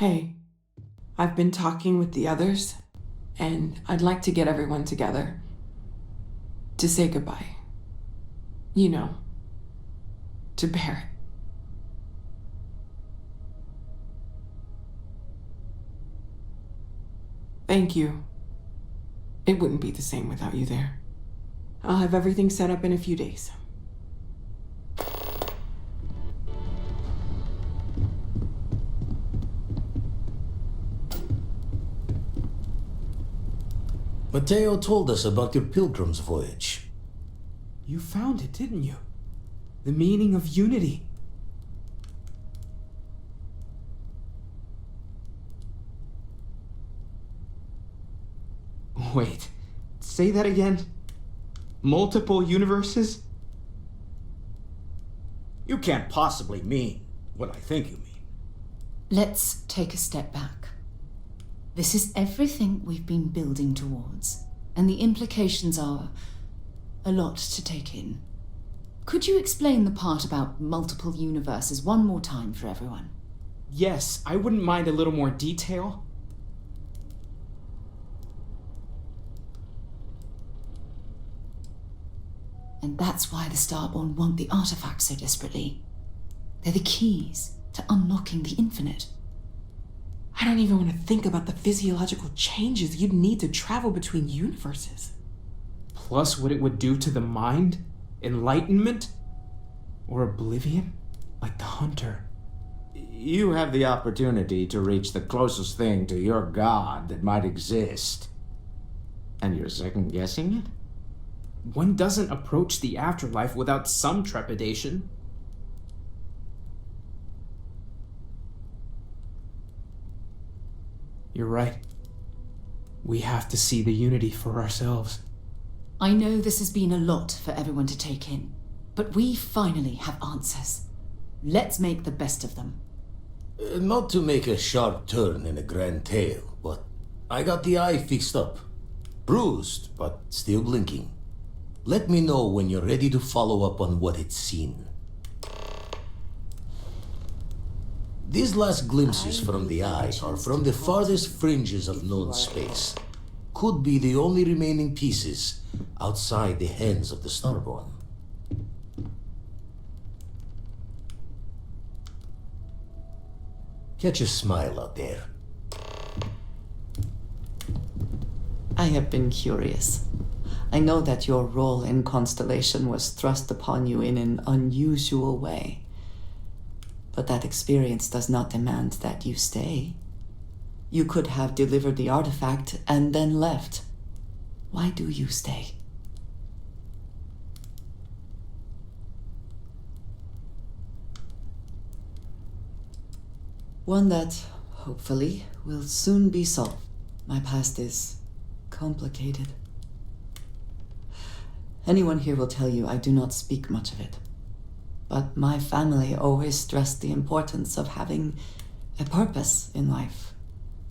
Hey, I've been talking with the others, and I'd like to get everyone together to say goodbye. You know, to Barrett. Thank you. It wouldn't be the same without you there. I'll have everything set up in a few days. Mateo told us about your pilgrim's voyage. You found it, didn't you? The meaning of unity. Wait, say that again? Multiple universes? You can't possibly mean what I think you mean. Let's take a step back. This is everything we've been building towards, and the implications are a lot to take in. Could you explain the part about multiple universes one more time for everyone? Yes, I wouldn't mind a little more detail. And that's why the Starborn want the artifacts so desperately. They're the keys to unlocking the infinite. I don't even want to think about the physiological changes you'd need to travel between universes. Plus what it would do to the mind? Enlightenment? Or oblivion? Like the Hunter. You have the opportunity to reach the closest thing to your god that might exist. And you're second-guessing it? One doesn't approach the afterlife without some trepidation. You're right. We have to see the unity for ourselves. I know this has been a lot for everyone to take in, but we finally have answers. Let's make the best of them. Not to make a sharp turn in a grand tale, but I got the eye fixed up. Bruised, but still blinking. Let me know when you're ready to follow up on what it's seen. These last glimpses from the eye are from the farthest fringes of known space. Could be the only remaining pieces outside the hands of the Starborn. Catch a smile out there. I have been curious. I know that your role in Constellation was thrust upon you in an unusual way. But that experience does not demand that you stay. You could have delivered the artifact and then left. Why do you stay? One that, hopefully, will soon be solved. My past is complicated. Anyone here will tell you I do not speak much of it. But my family always stressed the importance of having a purpose in life.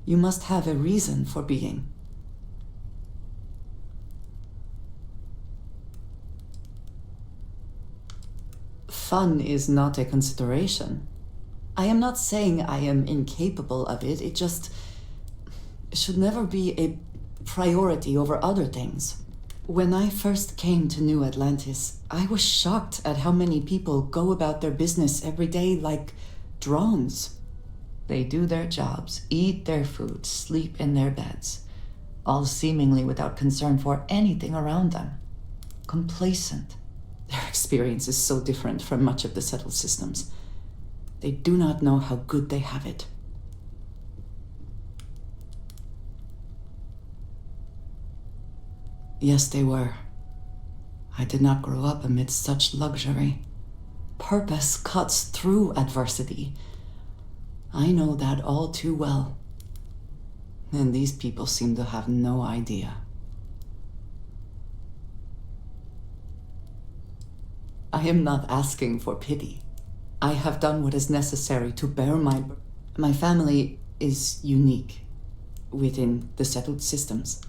You must have a reason for being. Fun is not a consideration. I am not saying I am incapable of it, it just should never be a priority over other things. When I first came to New Atlantis, I was shocked at how many people go about their business every day like drones. They do their jobs, eat their food, sleep in their beds, all seemingly without concern for anything around them. Complacent. Their experience is so different from much of the settled systems. They do not know how good they have it. Yes, they were. I did not grow up amidst such luxury. Purpose cuts through adversity. I know that all too well. And these people seem to have no idea. I am not asking for pity. I have done what is necessary to bear my family is unique within the settled systems.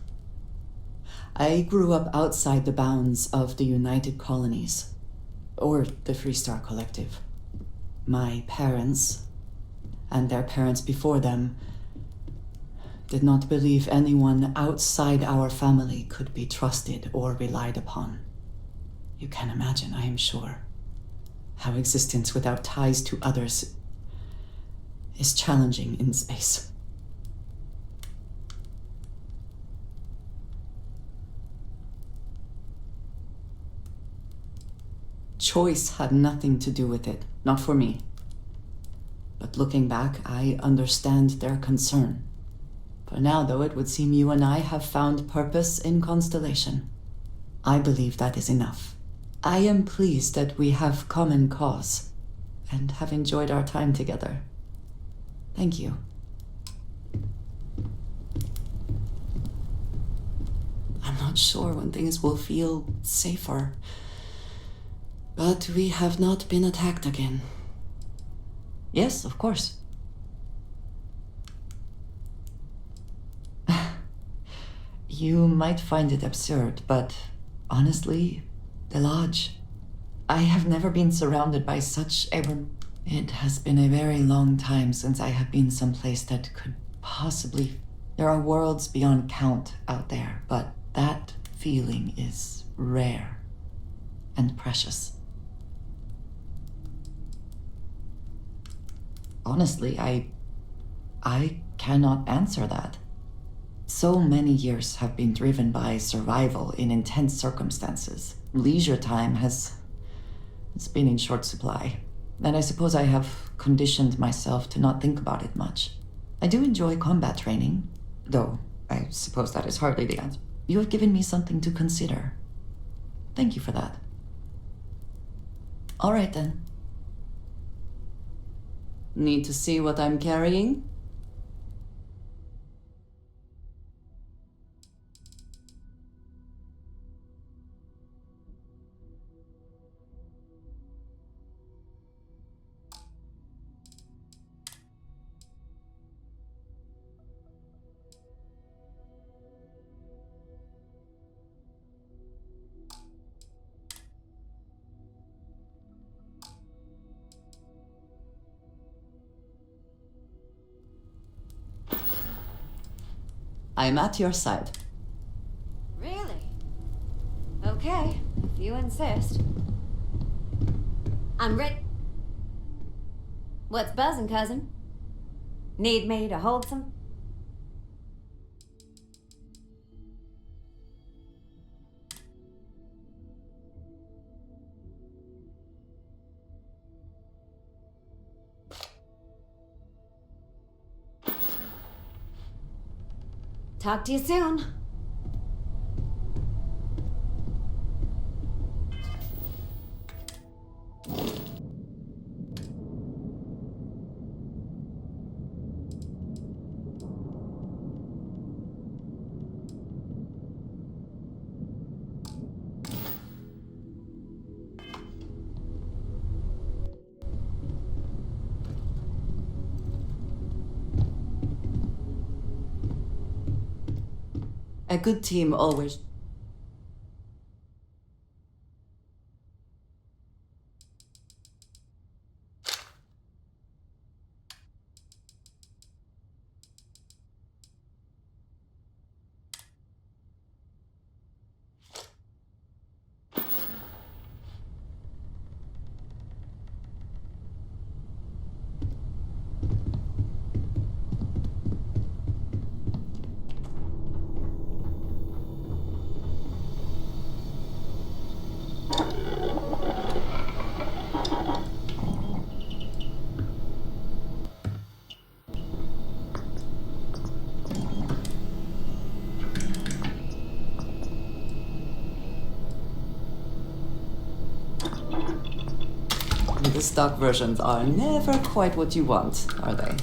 I grew up outside the bounds of the United Colonies, or the Freestar Collective. My parents, and their parents before them did not believe anyone outside our family could be trusted or relied upon. You can imagine, I am sure, how existence without ties to others is challenging in space. Choice had nothing to do with it, not for me. But looking back, I understand their concern. For now, though, it would seem you and I have found purpose in Constellation. I believe that is enough. I am pleased that we have common cause and have enjoyed our time together. Thank you. I'm not sure when things will feel safer, but we have not been attacked again. Yes, of course. You might find it absurd, but honestly, the Lodge. I have never been surrounded by such a... It has been a very long time since I have been someplace that could possibly... There are worlds beyond count out there, but that feeling is rare and precious. Honestly, I cannot answer that. So many years have been driven by survival in intense circumstances. Leisure time it's been in short supply. And I suppose I have conditioned myself to not think about it much. I do enjoy combat training, though I suppose that is hardly the answer. You have given me something to consider. Thank you for that. All right then. Need to see what I'm carrying? I'm at your side. Really? Okay, if you insist. I'm ready. What's buzzing, cousin? Need me to hold some? Talk to you soon. A good team always... The stock versions are never quite what you want, are they?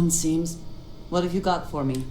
fun seems. What have you got for me?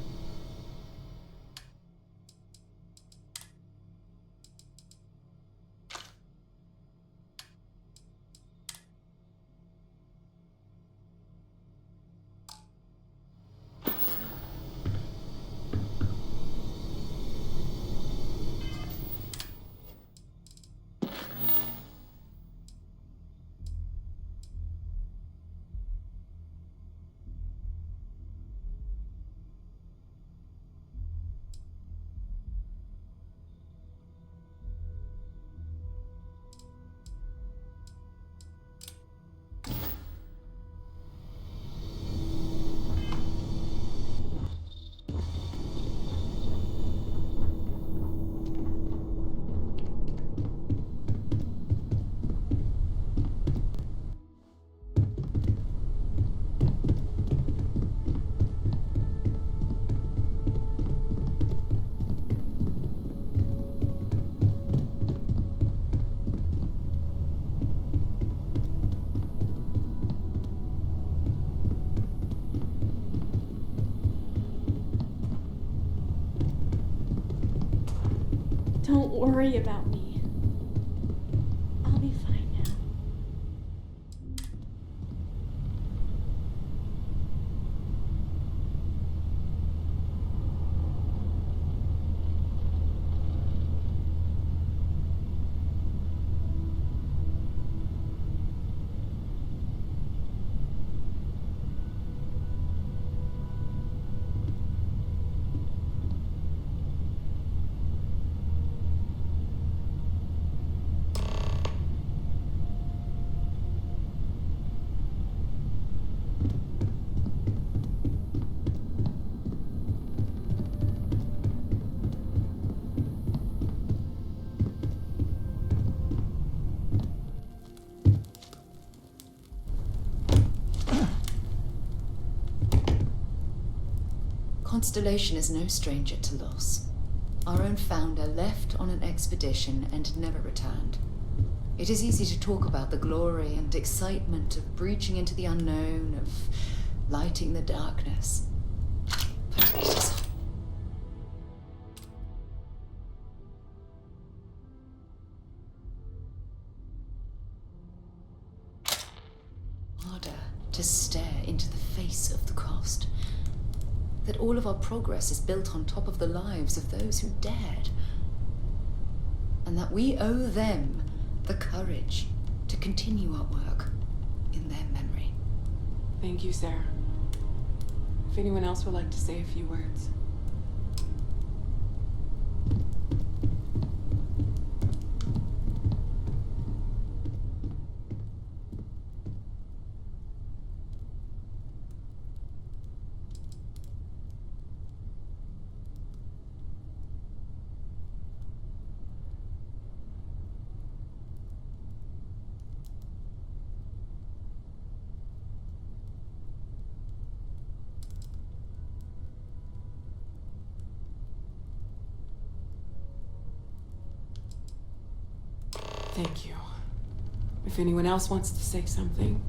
Don't worry about me. I'll be fine now. Constellation is no stranger to loss. Our own founder left on an expedition and never returned. It is easy to talk about the glory and excitement of breaching into the unknown, of lighting the darkness. But it is harder to stare into the face of the cost. That all of our progress is built on top of the lives of those who dared. And that we owe them the courage to continue our work in their memory. Thank you, Sarah. If anyone else would like to say a few words. Thank you. If anyone else wants to say something.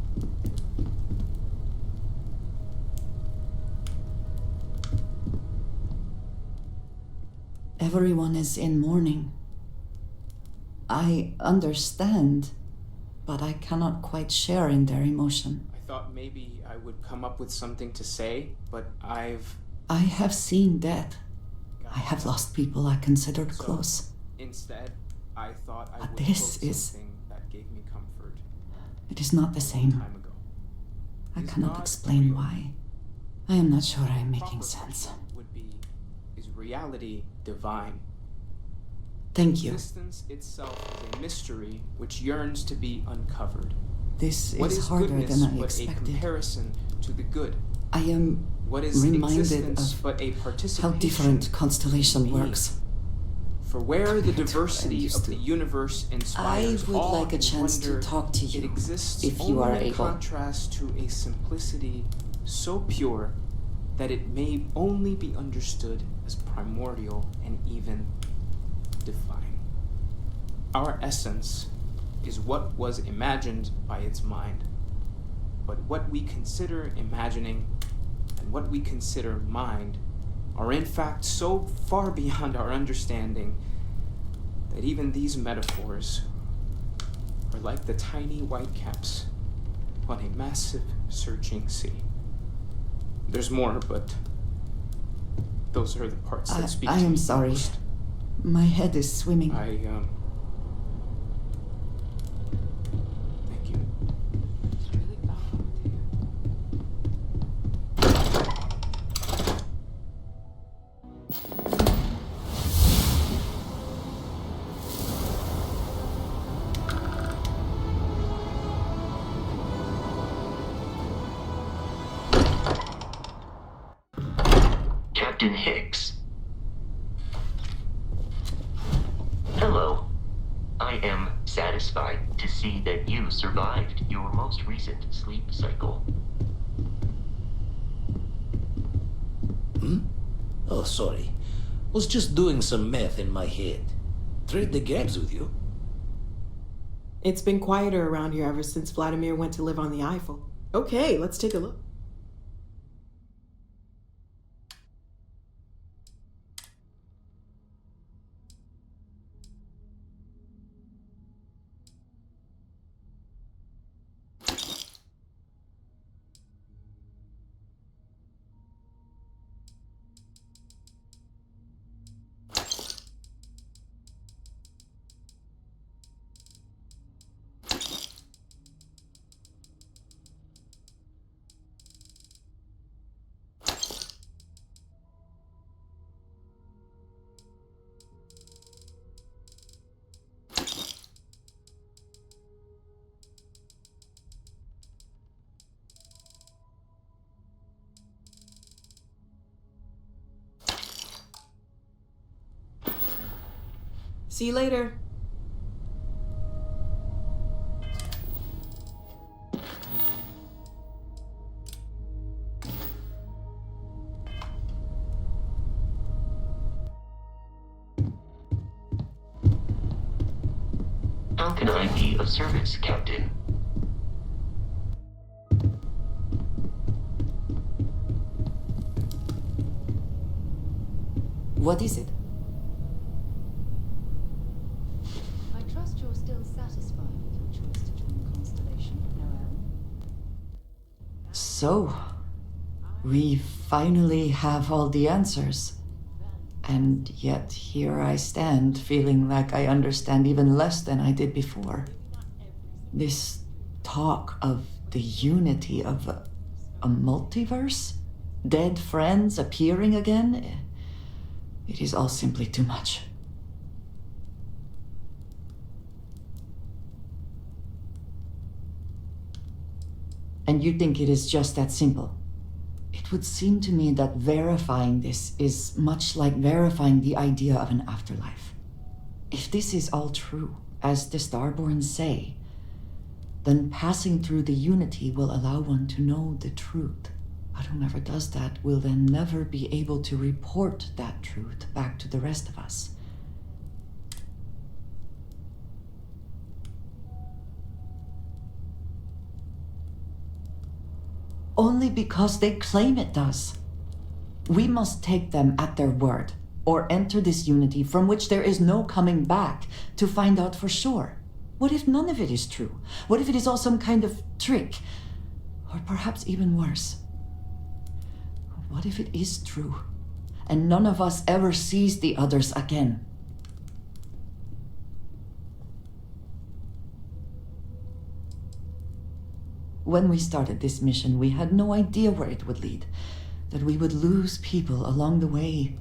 Everyone is in mourning. I understand, but I cannot quite share in their emotion. I thought maybe I would come up with something to say, but I have seen death. I have lost people I considered So, close. Instead, I thought I But would this quote is- something that gave me comfort It is not the a long same. time ago. I Is cannot God explain real? why. I am not sure I am making Proper sense. question would be, is reality divine? Thank you. Existence itself is a mystery which yearns to be uncovered. This What is is harder goodness than I but a expected. comparison to the good? I am What is reminded existence of but a how participation? different Constellation being? works. For where the compared to what I'm diversity used of the to. universe I inspires would awe like a and chance to wonder, talk to it you, exists if you only are in able. contrast to a simplicity so pure that it may only be understood as primordial and even divine. Our essence is what was imagined by its mind, but what we consider imagining and what we consider mind are in fact so far beyond our understanding that even these metaphors are like the tiny whitecaps on a massive searching sea. There's more, but those are the parts that speak I to am me sorry. most. My head is swimming. Thank you. It's really Captain Hicks. Hello. I am satisfied to see that you survived your most recent sleep cycle. Oh, sorry. Was just doing some math in my head. Trade the gaps with you. It's been quieter around here ever since Vladimir went to live on the Eiffel. Okay, let's take a look. See you later. How can I be of service, Captain? What is it? I trust you're still satisfied with your choice to join Constellation, Noel. So, we finally have all the answers. And yet here I stand, feeling like I understand even less than I did before. This talk of the unity of a multiverse? Dead friends appearing again? It is all simply too much. And you think it is just that simple? It would seem to me that verifying this is much like verifying the idea of an afterlife. If this is all true, as the Starborn say, then passing through the unity will allow one to know the truth. But whomever does that will then never be able to report that truth back to the rest of us. Only because they claim it does. We must take them at their word, or enter this unity from which there is no coming back to find out for sure. What if none of it is true? What if it is all some kind of trick? Or perhaps even worse. What if it is true, and none of us ever sees the others again? When we started this mission, we had no idea where it would lead, that we would lose people along the way.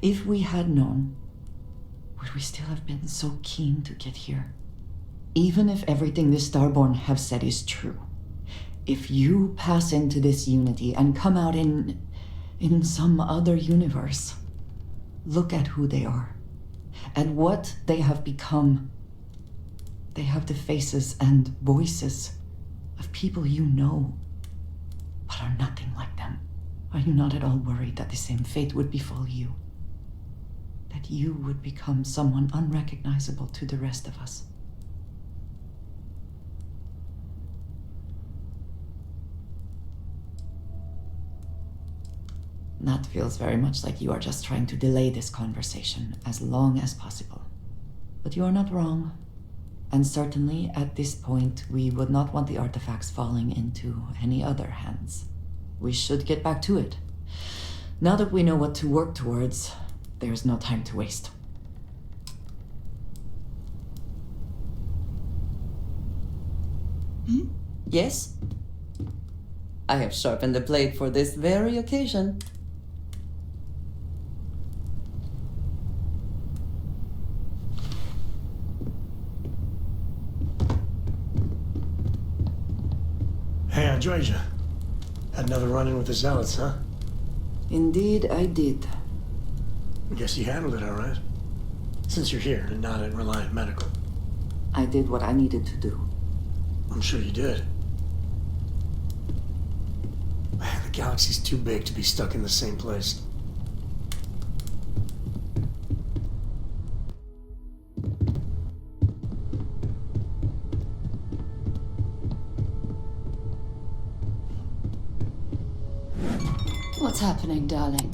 If we had known, would we still have been so keen to get here? Even if everything the Starborn have said is true, if you pass into this unity and come out in some other universe, look at who they are, and what they have become. They have the faces and voices of people you know, but are nothing like them. Are you not at all worried that the same fate would befall you? That you would become someone unrecognizable to the rest of us? That feels very much like you are just trying to delay this conversation as long as possible. But you are not wrong. And certainly, at this point, we would not want the artifacts falling into any other hands. We should get back to it. Now that we know what to work towards, there's no time to waste. Yes? I have sharpened the blade for this very occasion. Hey, I enjoyed you. Had another run-in with the Zealots, huh? Indeed, I did. I guess you handled it all right. Since you're here and not at Reliant Medical. I did what I needed to do. I'm sure you did. Man, the galaxy's too big to be stuck in the same place. What's happening, darling?